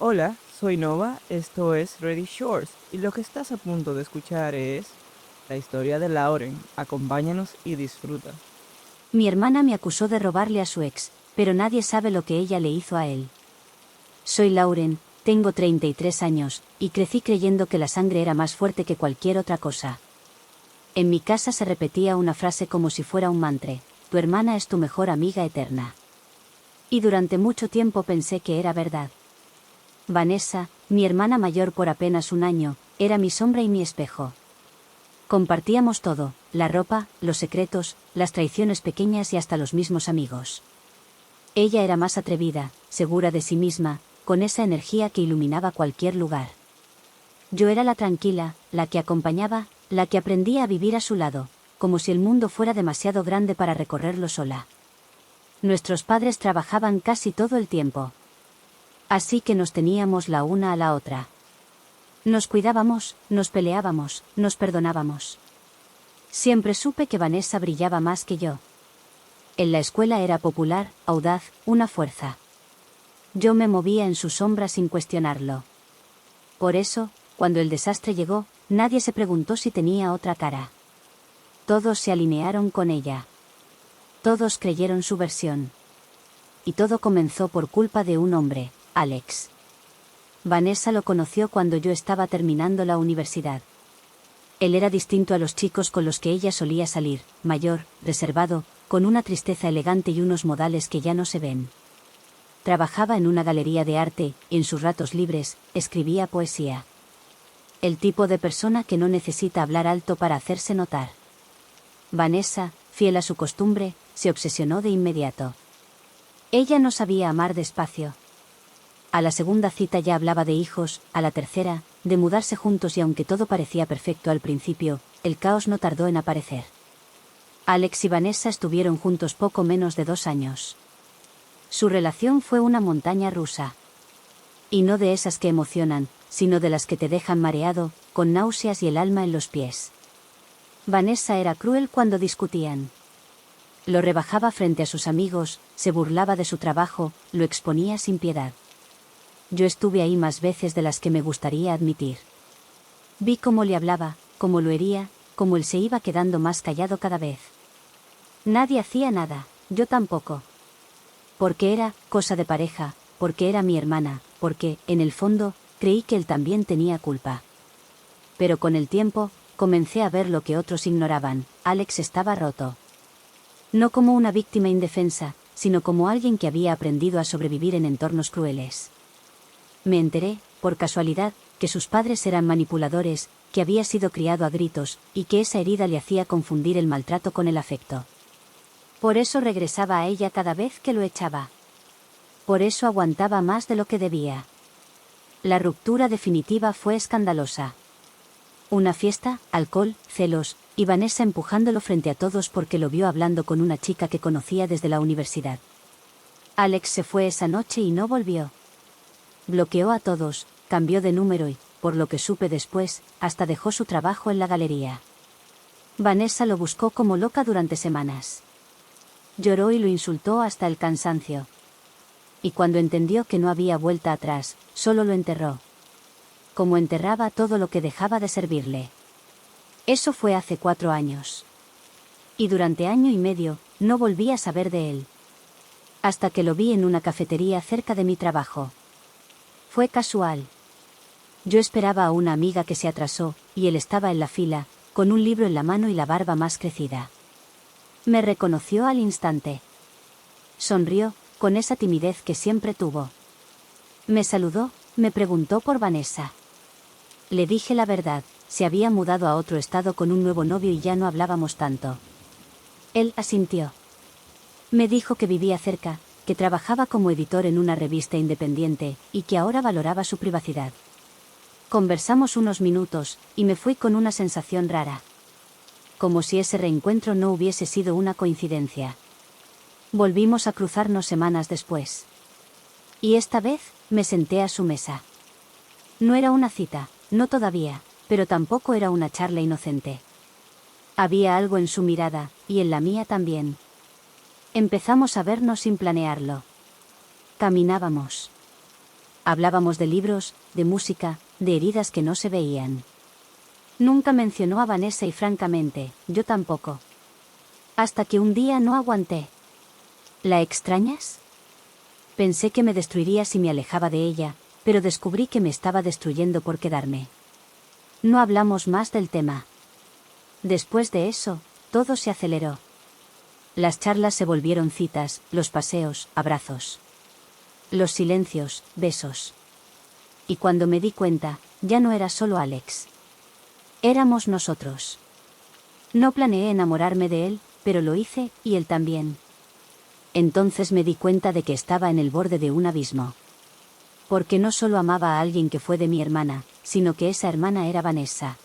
Hola, soy Nova, esto es Ready Shores y lo que estás a punto de escuchar es la historia de Lauren. Acompáñanos y disfruta. Mi hermana me acusó de robarle a su ex, pero nadie sabe lo que ella le hizo a él. Soy Lauren, tengo 33 años, y crecí creyendo que la sangre era más fuerte que cualquier otra cosa. En mi casa se repetía una frase como si fuera un mantra: tu hermana es tu mejor amiga eterna. Y durante mucho tiempo pensé que era verdad. Vanessa, mi hermana mayor por apenas un año, era mi sombra y mi espejo. Compartíamos todo: la ropa, los secretos, las traiciones pequeñas y hasta los mismos amigos. Ella era más atrevida, segura de sí misma, con esa energía que iluminaba cualquier lugar. Yo era la tranquila, la que acompañaba, la que aprendía a vivir a su lado, como si el mundo fuera demasiado grande para recorrerlo sola. Nuestros padres trabajaban casi todo el tiempo. Así que nos teníamos la una a la otra. Nos cuidábamos, nos peleábamos, nos perdonábamos. Siempre supe que Vanessa brillaba más que yo. En la escuela era popular, audaz, una fuerza. Yo me movía en su sombra sin cuestionarlo. Por eso, cuando el desastre llegó, nadie se preguntó si tenía otra cara. Todos se alinearon con ella. Todos creyeron su versión. Y todo comenzó por culpa de un hombre, Alex. Vanessa lo conoció cuando yo estaba terminando la universidad. Él era distinto a los chicos con los que ella solía salir: mayor, reservado, con una tristeza elegante y unos modales que ya no se ven. Trabajaba en una galería de arte, y en sus ratos libres, escribía poesía. El tipo de persona que no necesita hablar alto para hacerse notar. Vanessa, fiel a su costumbre, se obsesionó de inmediato. Ella no sabía amar despacio. A la segunda cita ya hablaba de hijos, a la tercera, de mudarse juntos, y aunque todo parecía perfecto al principio, el caos no tardó en aparecer. Alex y Vanessa estuvieron juntos poco menos de 2 años. Su relación fue una montaña rusa. Y no de esas que emocionan, sino de las que te dejan mareado, con náuseas y el alma en los pies. Vanessa era cruel cuando discutían. Lo rebajaba frente a sus amigos, se burlaba de su trabajo, lo exponía sin piedad. Yo estuve ahí más veces de las que me gustaría admitir. Vi cómo le hablaba, cómo lo hería, cómo él se iba quedando más callado cada vez. Nadie hacía nada, yo tampoco. Porque era cosa de pareja, porque era mi hermana, porque, en el fondo, creí que él también tenía culpa. Pero con el tiempo, comencé a ver lo que otros ignoraban: Alex estaba roto. No como una víctima indefensa, sino como alguien que había aprendido a sobrevivir en entornos crueles. Me enteré, por casualidad, que sus padres eran manipuladores, que había sido criado a gritos, y que esa herida le hacía confundir el maltrato con el afecto. Por eso regresaba a ella cada vez que lo echaba. Por eso aguantaba más de lo que debía. La ruptura definitiva fue escandalosa. Una fiesta, alcohol, celos, y Vanessa empujándolo frente a todos porque lo vio hablando con una chica que conocía desde la universidad. Alex se fue esa noche y no volvió. Bloqueó a todos, cambió de número y, por lo que supe después, hasta dejó su trabajo en la galería. Vanessa lo buscó como loca durante semanas. Lloró y lo insultó hasta el cansancio. Y cuando entendió que no había vuelta atrás, solo lo enterró. Como enterraba todo lo que dejaba de servirle. Eso fue hace 4 años. Y durante año y medio, no volví a saber de él. Hasta que lo vi en una cafetería cerca de mi trabajo. Fue casual. Yo esperaba a una amiga que se atrasó, y él estaba en la fila, con un libro en la mano y la barba más crecida. Me reconoció al instante. Sonrió, con esa timidez que siempre tuvo. Me saludó, me preguntó por Vanessa. Le dije la verdad: se había mudado a otro estado con un nuevo novio y ya no hablábamos tanto. Él asintió. Me dijo que vivía cerca, que trabajaba como editor en una revista independiente, y que ahora valoraba su privacidad. Conversamos unos minutos, y me fui con una sensación rara. Como si ese reencuentro no hubiese sido una coincidencia. Volvimos a cruzarnos semanas después. Y esta vez, me senté a su mesa. No era una cita, no todavía, pero tampoco era una charla inocente. Había algo en su mirada, y en la mía también. Empezamos a vernos sin planearlo. Caminábamos. Hablábamos de libros, de música, de heridas que no se veían. Nunca mencionó a Vanessa y francamente, yo tampoco. Hasta que un día no aguanté. ¿La extrañas? Pensé que me destruiría si me alejaba de ella, pero descubrí que me estaba destruyendo por quedarme. No hablamos más del tema. Después de eso, todo se aceleró. Las charlas se volvieron citas, los paseos, abrazos. Los silencios, besos. Y cuando me di cuenta, ya no era solo Alex. Éramos nosotros. No planeé enamorarme de él, pero lo hice, y él también. Entonces me di cuenta de que estaba en el borde de un abismo. Porque no solo amaba a alguien que fue de mi hermana, sino que esa hermana era Vanessa.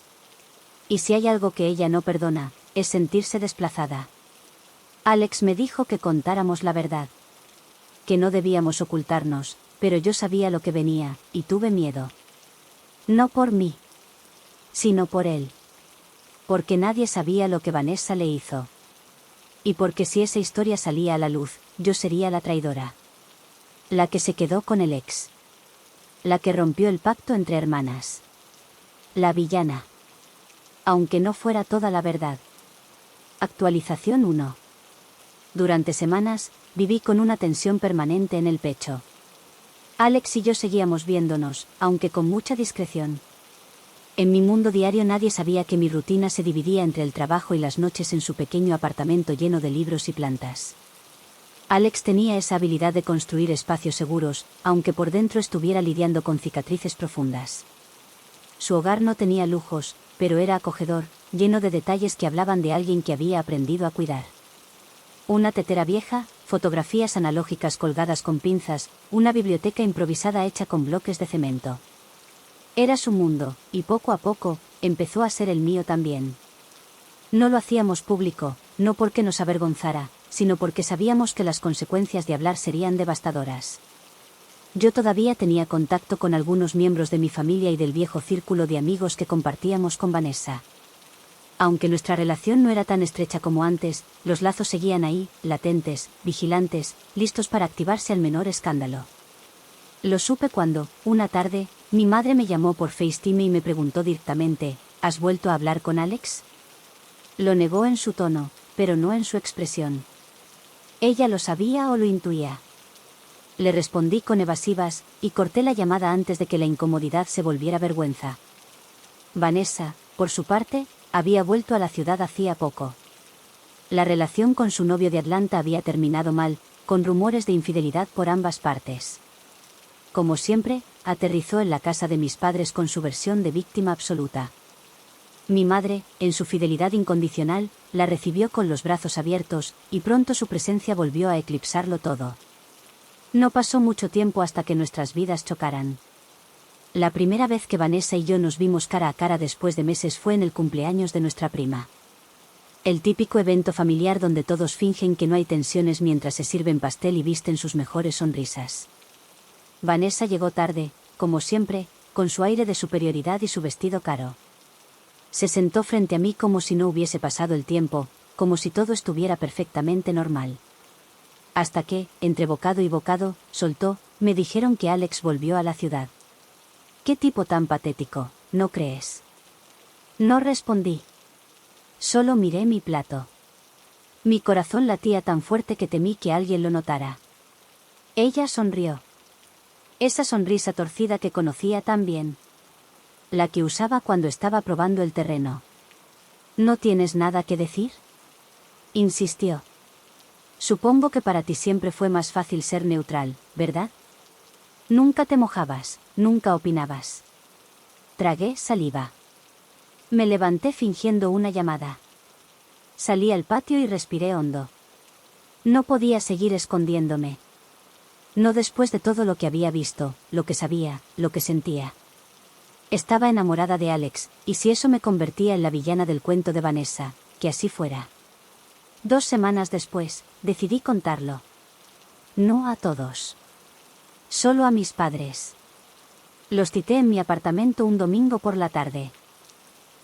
Y si hay algo que ella no perdona, es sentirse desplazada. Alex me dijo que contáramos la verdad. Que no debíamos ocultarnos, pero yo sabía lo que venía, y tuve miedo. No por mí, sino por él. Porque nadie sabía lo que Vanessa le hizo. Y porque si esa historia salía a la luz, yo sería la traidora. La que se quedó con el ex. La que rompió el pacto entre hermanas. La villana. Aunque no fuera toda la verdad. Actualización 1. Durante semanas, viví con una tensión permanente en el pecho. Alex y yo seguíamos viéndonos, aunque con mucha discreción. En mi mundo diario nadie sabía que mi rutina se dividía entre el trabajo y las noches en su pequeño apartamento lleno de libros y plantas. Alex tenía esa habilidad de construir espacios seguros, aunque por dentro estuviera lidiando con cicatrices profundas. Su hogar no tenía lujos, pero era acogedor, lleno de detalles que hablaban de alguien que había aprendido a cuidar. Una tetera vieja, fotografías analógicas colgadas con pinzas, una biblioteca improvisada hecha con bloques de cemento. Era su mundo, y poco a poco, empezó a ser el mío también. No lo hacíamos público, no porque nos avergonzara, sino porque sabíamos que las consecuencias de hablar serían devastadoras. Yo todavía tenía contacto con algunos miembros de mi familia y del viejo círculo de amigos que compartíamos con Vanessa. Aunque nuestra relación no era tan estrecha como antes, los lazos seguían ahí, latentes, vigilantes, listos para activarse al menor escándalo. Lo supe cuando, una tarde, mi madre me llamó por FaceTime y me preguntó directamente, ¿has vuelto a hablar con Alex? Lo negó en su tono, pero no en su expresión. Ella lo sabía o lo intuía. Le respondí con evasivas, y corté la llamada antes de que la incomodidad se volviera vergüenza. Vanessa, por su parte, había vuelto a la ciudad hacía poco. La relación con su novio de Atlanta había terminado mal, con rumores de infidelidad por ambas partes. Como siempre, aterrizó en la casa de mis padres con su versión de víctima absoluta. Mi madre, en su fidelidad incondicional, la recibió con los brazos abiertos, y pronto su presencia volvió a eclipsarlo todo. No pasó mucho tiempo hasta que nuestras vidas chocaran. La primera vez que Vanessa y yo nos vimos cara a cara después de meses fue en el cumpleaños de nuestra prima. El típico evento familiar donde todos fingen que no hay tensiones mientras se sirven pastel y visten sus mejores sonrisas. Vanessa llegó tarde, como siempre, con su aire de superioridad y su vestido caro. Se sentó frente a mí como si no hubiese pasado el tiempo, como si todo estuviera perfectamente normal. Hasta que, entre bocado y bocado, soltó, me dijeron que Alex volvió a la ciudad. «¿Qué tipo tan patético, no crees?» No respondí. Solo miré mi plato. Mi corazón latía tan fuerte que temí que alguien lo notara. Ella sonrió. Esa sonrisa torcida que conocía tan bien. La que usaba cuando estaba probando el terreno. «¿No tienes nada que decir?», insistió. «Supongo que para ti siempre fue más fácil ser neutral, ¿verdad? Nunca te mojabas, nunca opinabas». Tragué saliva. Me levanté fingiendo una llamada. Salí al patio y respiré hondo. No podía seguir escondiéndome. No después de todo lo que había visto, lo que sabía, lo que sentía. Estaba enamorada de Alex, y si eso me convertía en la villana del cuento de Vanessa, que así fuera. 2 semanas después, decidí contarlo. No a todos. Solo a mis padres. Los cité en mi apartamento un domingo por la tarde.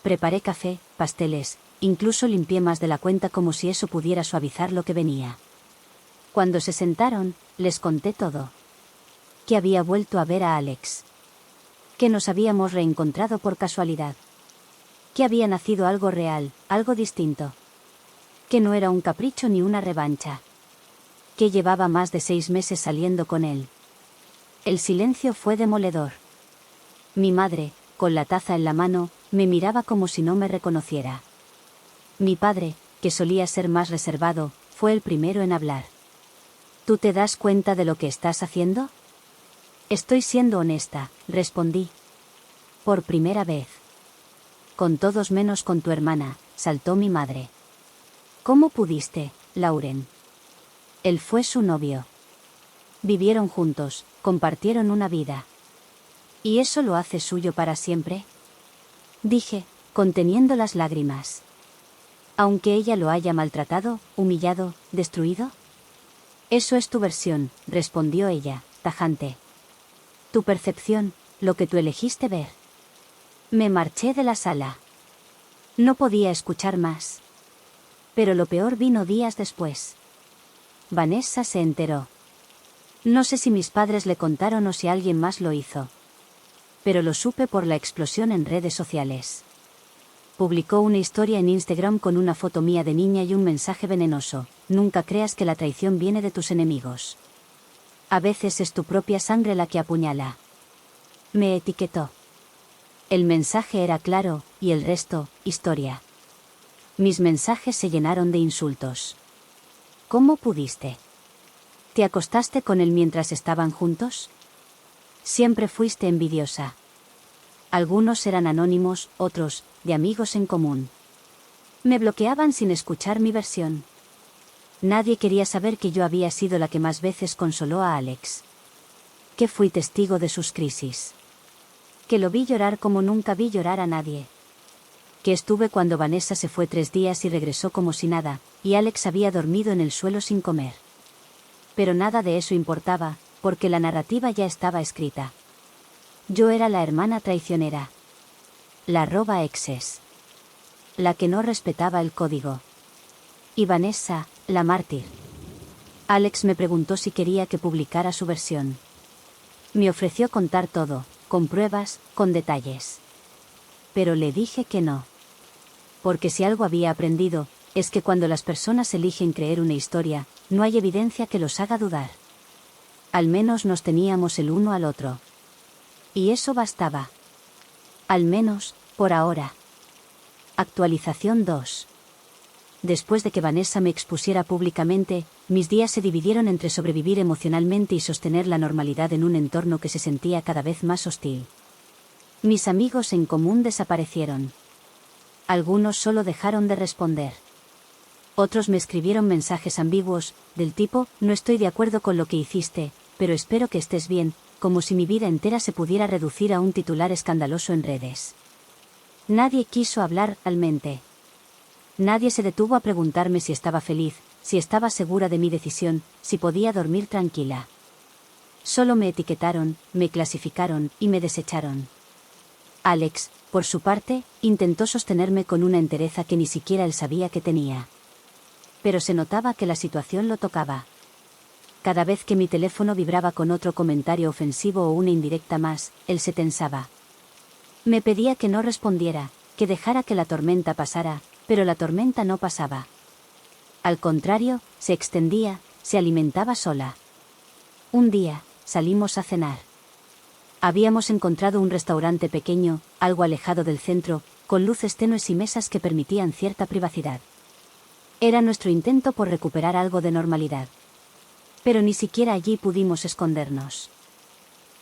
Preparé café, pasteles, incluso limpié más de la cuenta como si eso pudiera suavizar lo que venía. Cuando se sentaron, les conté todo. que había vuelto a ver a Alex. Que nos habíamos reencontrado por casualidad. Que había nacido algo real, algo distinto. Que no era un capricho ni una revancha. Que llevaba más de 6 meses saliendo con él. El silencio fue demoledor. Mi madre, con la taza en la mano, me miraba como si no me reconociera. Mi padre, que solía ser más reservado, fue el primero en hablar. ¿Tú te das cuenta de lo que estás haciendo? Estoy siendo honesta, respondí. Por primera vez. Con todos menos con tu hermana, saltó mi madre. ¿Cómo pudiste, Lauren? Él fue su novio. Vivieron juntos, compartieron una vida. ¿Y eso lo hace suyo para siempre? Dije, conteniendo las lágrimas. Aunque ella lo haya maltratado, humillado, destruido. Eso es tu versión, respondió ella, tajante. Tu percepción, lo que tú elegiste ver. Me marché de la sala. No podía escuchar más. Pero lo peor vino días después. Vanessa se enteró. No sé si mis padres le contaron o si alguien más lo hizo. Pero lo supe por la explosión en redes sociales. Publicó una historia en Instagram con una foto mía de niña y un mensaje venenoso: nunca creas que la traición viene de tus enemigos. A veces es tu propia sangre la que apuñala. Me etiquetó. El mensaje era claro, y el resto, historia. Mis mensajes se llenaron de insultos. ¿Cómo pudiste? ¿Te acostaste con él mientras estaban juntos? Siempre fuiste envidiosa. Algunos eran anónimos, otros, de amigos en común. Me bloqueaban sin escuchar mi versión. Nadie quería saber que yo había sido la que más veces consoló a Alex. Que fui testigo de sus crisis. Que lo vi llorar como nunca vi llorar a nadie. Que estuve cuando Vanessa se fue 3 días y regresó como si nada, y Alex había dormido en el suelo sin comer. Pero nada de eso importaba, porque la narrativa ya estaba escrita. Yo era la hermana traicionera. La roba exes. La que no respetaba el código. Y Vanessa, la mártir. Alex me preguntó si quería que publicara su versión. Me ofreció contar todo, con pruebas, con detalles. Pero le dije que no. Porque si algo había aprendido, es que cuando las personas eligen creer una historia, no hay evidencia que los haga dudar. Al menos nos teníamos el uno al otro. Y eso bastaba. Al menos, por ahora. Actualización 2. Después de que Vanessa me expusiera públicamente, mis días se dividieron entre sobrevivir emocionalmente y sostener la normalidad en un entorno que se sentía cada vez más hostil. Mis amigos en común desaparecieron. Algunos solo dejaron de responder. Otros me escribieron mensajes ambiguos, del tipo: no estoy de acuerdo con lo que hiciste, pero espero que estés bien, como si mi vida entera se pudiera reducir a un titular escandaloso en redes. Nadie quiso hablar realmente. Nadie se detuvo a preguntarme si estaba feliz, si estaba segura de mi decisión, si podía dormir tranquila. Solo me etiquetaron, me clasificaron y me desecharon. Alex, por su parte, intentó sostenerme con una entereza que ni siquiera él sabía que tenía. Pero se notaba que la situación lo tocaba. Cada vez que mi teléfono vibraba con otro comentario ofensivo o una indirecta más, él se tensaba. Me pedía que no respondiera, que dejara que la tormenta pasara, pero la tormenta no pasaba. Al contrario, se extendía, se alimentaba sola. Un día, salimos a cenar. Habíamos encontrado un restaurante pequeño, algo alejado del centro, con luces tenues y mesas que permitían cierta privacidad. Era nuestro intento por recuperar algo de normalidad. Pero ni siquiera allí pudimos escondernos.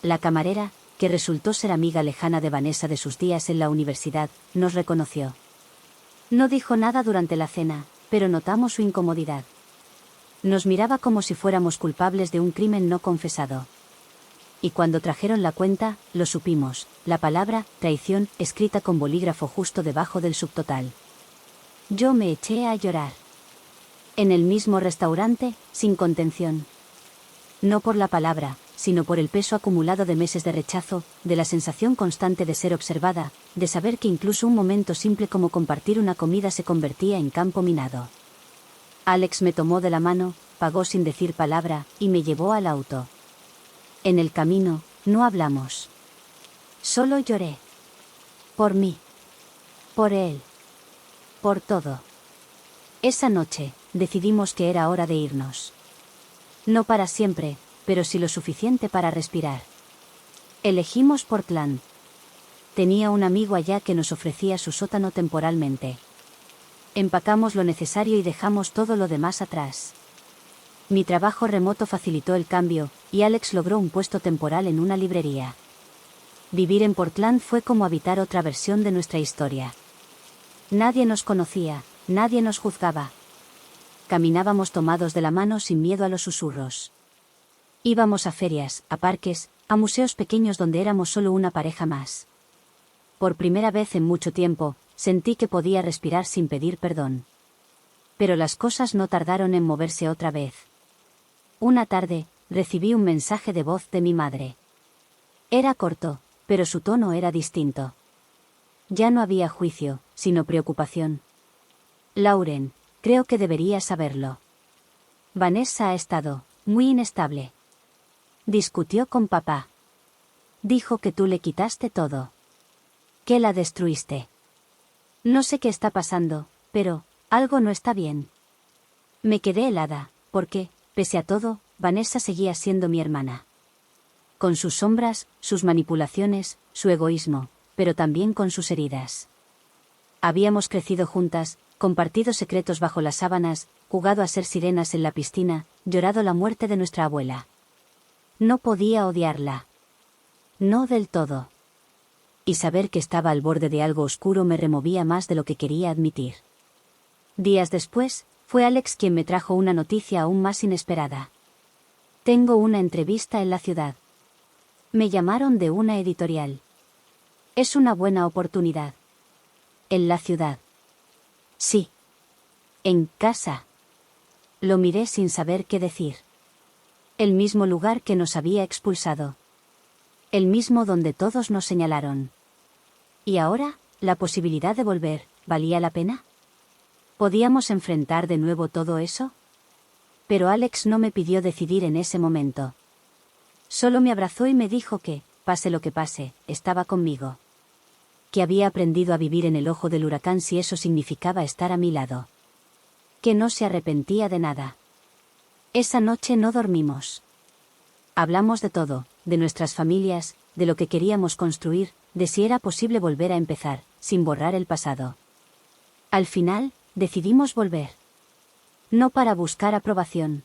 La camarera, que resultó ser amiga lejana de Vanessa de sus días en la universidad, nos reconoció. No dijo nada durante la cena, pero notamos su incomodidad. Nos miraba como si fuéramos culpables de un crimen no confesado. Y cuando trajeron la cuenta, lo supimos, la palabra traición escrita con bolígrafo justo debajo del subtotal. Yo me eché a llorar. En el mismo restaurante, sin contención. No por la palabra, sino por el peso acumulado de meses de rechazo, de la sensación constante de ser observada, de saber que incluso un momento simple como compartir una comida se convertía en campo minado. Alex me tomó de la mano, pagó sin decir palabra, y me llevó al auto. En el camino, no hablamos. Solo lloré. Por mí. Por él. Por todo. Esa noche, decidimos que era hora de irnos. No para siempre, pero sí lo suficiente para respirar. Elegimos Portland. Tenía un amigo allá que nos ofrecía su sótano temporalmente. Empacamos lo necesario y dejamos todo lo demás atrás. Mi trabajo remoto facilitó el cambio, y Alex logró un puesto temporal en una librería. Vivir en Portland fue como habitar otra versión de nuestra historia. Nadie nos conocía, nadie nos juzgaba. Caminábamos tomados de la mano sin miedo a los susurros. Íbamos a ferias, a parques, a museos pequeños donde éramos solo una pareja más. Por primera vez en mucho tiempo, sentí que podía respirar sin pedir perdón. Pero las cosas no tardaron en moverse otra vez. Una tarde, recibí un mensaje de voz de mi madre. Era corto, pero su tono era distinto. Ya no había juicio, sino preocupación. Lauren, creo que deberías saberlo. Vanessa ha estado muy inestable. Discutió con papá. Dijo que tú le quitaste todo. Que la destruiste. No sé qué está pasando, pero algo no está bien. Me quedé helada, porque, pese a todo, Vanessa seguía siendo mi hermana. Con sus sombras, sus manipulaciones, su egoísmo, pero también con sus heridas. Habíamos crecido juntas, compartido secretos bajo las sábanas, jugado a ser sirenas en la piscina, llorado la muerte de nuestra abuela. No podía odiarla. No del todo. Y saber que estaba al borde de algo oscuro me removía más de lo que quería admitir. Días después, fue Alex quien me trajo una noticia aún más inesperada. Tengo una entrevista en la ciudad. Me llamaron de una editorial. Es una buena oportunidad. En la ciudad. Sí. En casa. Lo miré sin saber qué decir. El mismo lugar que nos había expulsado. El mismo donde todos nos señalaron. ¿Y ahora, la posibilidad de volver, valía la pena? ¿Podíamos enfrentar de nuevo todo eso? Pero Alex no me pidió decidir en ese momento. Solo me abrazó y me dijo que, pase lo que pase, estaba conmigo. Que había aprendido a vivir en el ojo del huracán si eso significaba estar a mi lado. Que no se arrepentía de nada. Esa noche no dormimos. Hablamos de todo, de nuestras familias, de lo que queríamos construir, de si era posible volver a empezar, sin borrar el pasado. Al final, decidimos volver. No para buscar aprobación.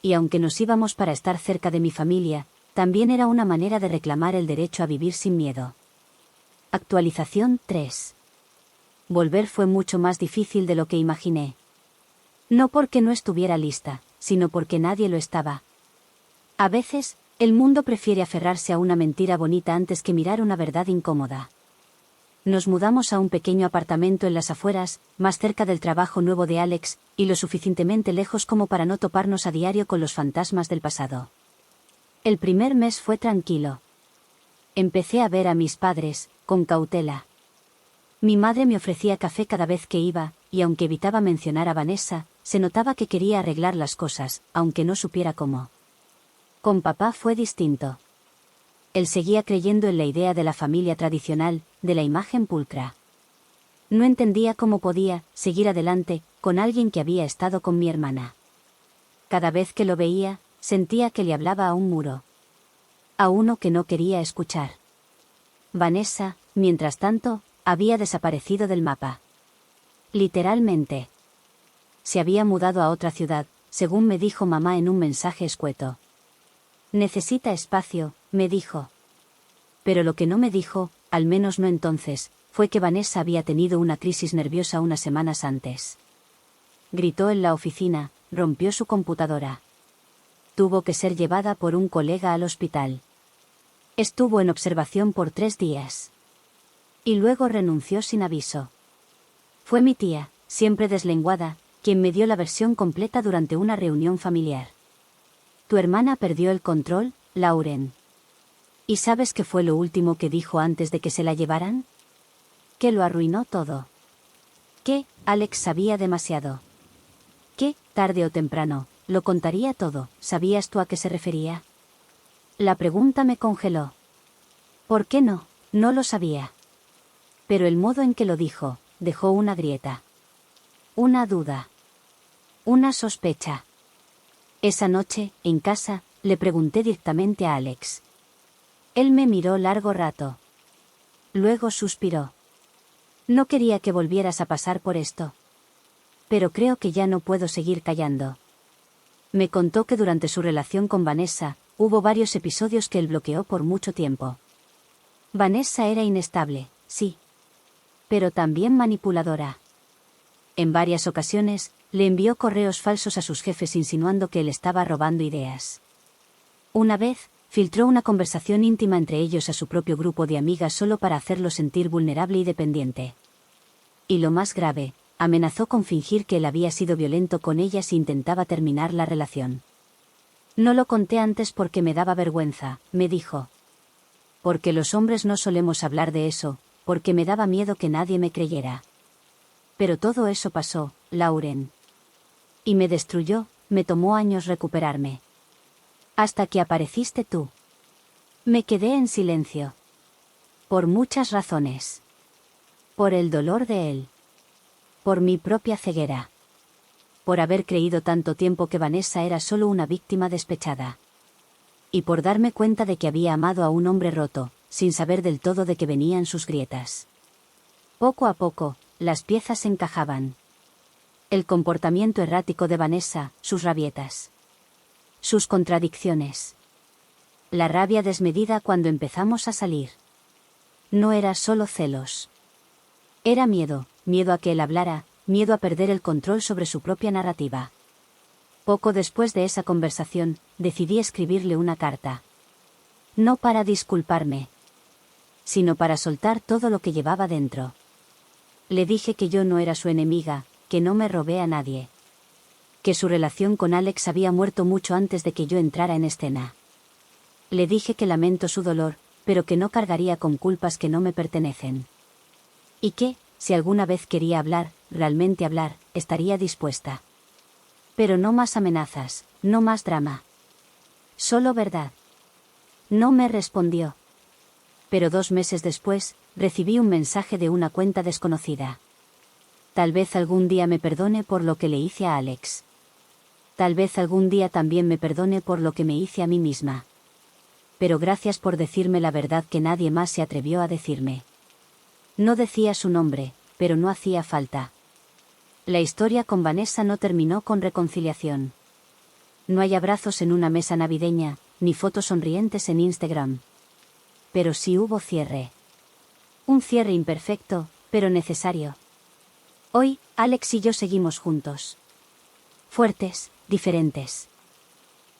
Y aunque nos íbamos para estar cerca de mi familia, también era una manera de reclamar el derecho a vivir sin miedo. Actualización 3. Volver fue mucho más difícil de lo que imaginé. No porque no estuviera lista, sino porque nadie lo estaba. A veces, el mundo prefiere aferrarse a una mentira bonita antes que mirar una verdad incómoda. Nos mudamos a un pequeño apartamento en las afueras, más cerca del trabajo nuevo de Alex, y lo suficientemente lejos como para no toparnos a diario con los fantasmas del pasado. El primer mes fue tranquilo. Empecé a ver a mis padres, con cautela. Mi madre me ofrecía café cada vez que iba, y aunque evitaba mencionar a Vanessa, se notaba que quería arreglar las cosas, aunque no supiera cómo. Con papá fue distinto. Él seguía creyendo en la idea de la familia tradicional, de la imagen pulcra. No entendía cómo podía seguir adelante con alguien que había estado con mi hermana. Cada vez que lo veía, sentía que le hablaba a un muro. A uno que no quería escuchar. Vanessa, mientras tanto, había desaparecido del mapa. Literalmente. Se había mudado a otra ciudad, según me dijo mamá en un mensaje escueto. Necesita espacio, me dijo. Pero lo que no me dijo, al menos no entonces, fue que Vanessa había tenido una crisis nerviosa unas semanas antes. Gritó en la oficina, rompió su computadora. Tuvo que ser llevada por un colega al hospital. Estuvo en observación por 3 días. Y luego renunció sin aviso. Fue mi tía, siempre deslenguada, quien me dio la versión completa durante una reunión familiar. Tu hermana perdió el control, Lauren. ¿Y sabes qué fue lo último que dijo antes de que se la llevaran? Que lo arruinó todo. Que, Alex sabía demasiado. Que, tarde o temprano, lo contaría todo. ¿Sabías tú a qué se refería? La pregunta me congeló. ¿Por qué no? No lo sabía. Pero el modo en que lo dijo, dejó una grieta. Una duda. Una sospecha. Esa noche, en casa, le pregunté directamente a Alex. Él me miró largo rato. Luego suspiró. No quería que volvieras a pasar por esto. Pero creo que ya no puedo seguir callando. Me contó que durante su relación con Vanessa, hubo varios episodios que él bloqueó por mucho tiempo. Vanessa era inestable, sí. Pero también manipuladora. En varias ocasiones, le envió correos falsos a sus jefes insinuando que él estaba robando ideas. Una vez, filtró una conversación íntima entre ellos a su propio grupo de amigas solo para hacerlo sentir vulnerable y dependiente. Y lo más grave, amenazó con fingir que él había sido violento con ella si intentaba terminar la relación. No lo conté antes porque me daba vergüenza, me dijo. Porque los hombres no solemos hablar de eso, porque me daba miedo que nadie me creyera. Pero todo eso pasó, Lauren. Y me destruyó, me tomó años recuperarme. Hasta que apareciste tú. Me quedé en silencio. Por muchas razones. Por el dolor de él. Por mi propia ceguera. Por haber creído tanto tiempo que Vanessa era solo una víctima despechada. Y por darme cuenta de que había amado a un hombre roto, sin saber del todo de qué venían sus grietas. Poco a poco, las piezas encajaban. El comportamiento errático de Vanessa, sus rabietas. Sus contradicciones. La rabia desmedida cuando empezamos a salir. No era solo celos. Era miedo, miedo a que él hablara, miedo a perder el control sobre su propia narrativa. Poco después de esa conversación, decidí escribirle una carta. No para disculparme, sino para soltar todo lo que llevaba dentro. Le dije que yo no era su enemiga, que no me robé a nadie. Que su relación con Alex había muerto mucho antes de que yo entrara en escena. Le dije que lamento su dolor, pero que no cargaría con culpas que no me pertenecen. Y que, si alguna vez quería hablar, realmente hablar, estaría dispuesta. Pero no más amenazas, no más drama. Solo verdad. No me respondió. Pero 2 meses después, recibí un mensaje de una cuenta desconocida. Tal vez algún día me perdone por lo que le hice a Alex. Tal vez algún día también me perdone por lo que me hice a mí misma. Pero gracias por decirme la verdad que nadie más se atrevió a decirme. No decía su nombre, pero no hacía falta. La historia con Vanessa no terminó con reconciliación. No hay abrazos en una mesa navideña, ni fotos sonrientes en Instagram. Pero sí hubo cierre. Un cierre imperfecto, pero necesario. Hoy, Alex y yo seguimos juntos. Fuertes, diferentes.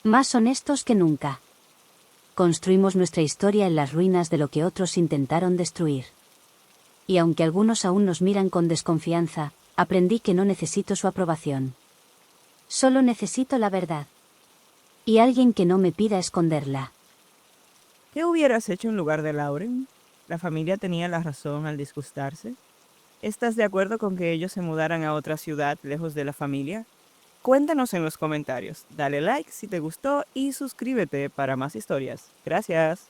Más honestos que nunca. Construimos nuestra historia en las ruinas de lo que otros intentaron destruir. Y aunque algunos aún nos miran con desconfianza, aprendí que no necesito su aprobación. Solo necesito la verdad. Y alguien que no me pida esconderla. ¿Qué hubieras hecho en lugar de Lauren? ¿La familia tenía la razón al disgustarse? ¿Estás de acuerdo con que ellos se mudaran a otra ciudad lejos de la familia? Cuéntanos en los comentarios, dale like si te gustó y suscríbete para más historias. Gracias.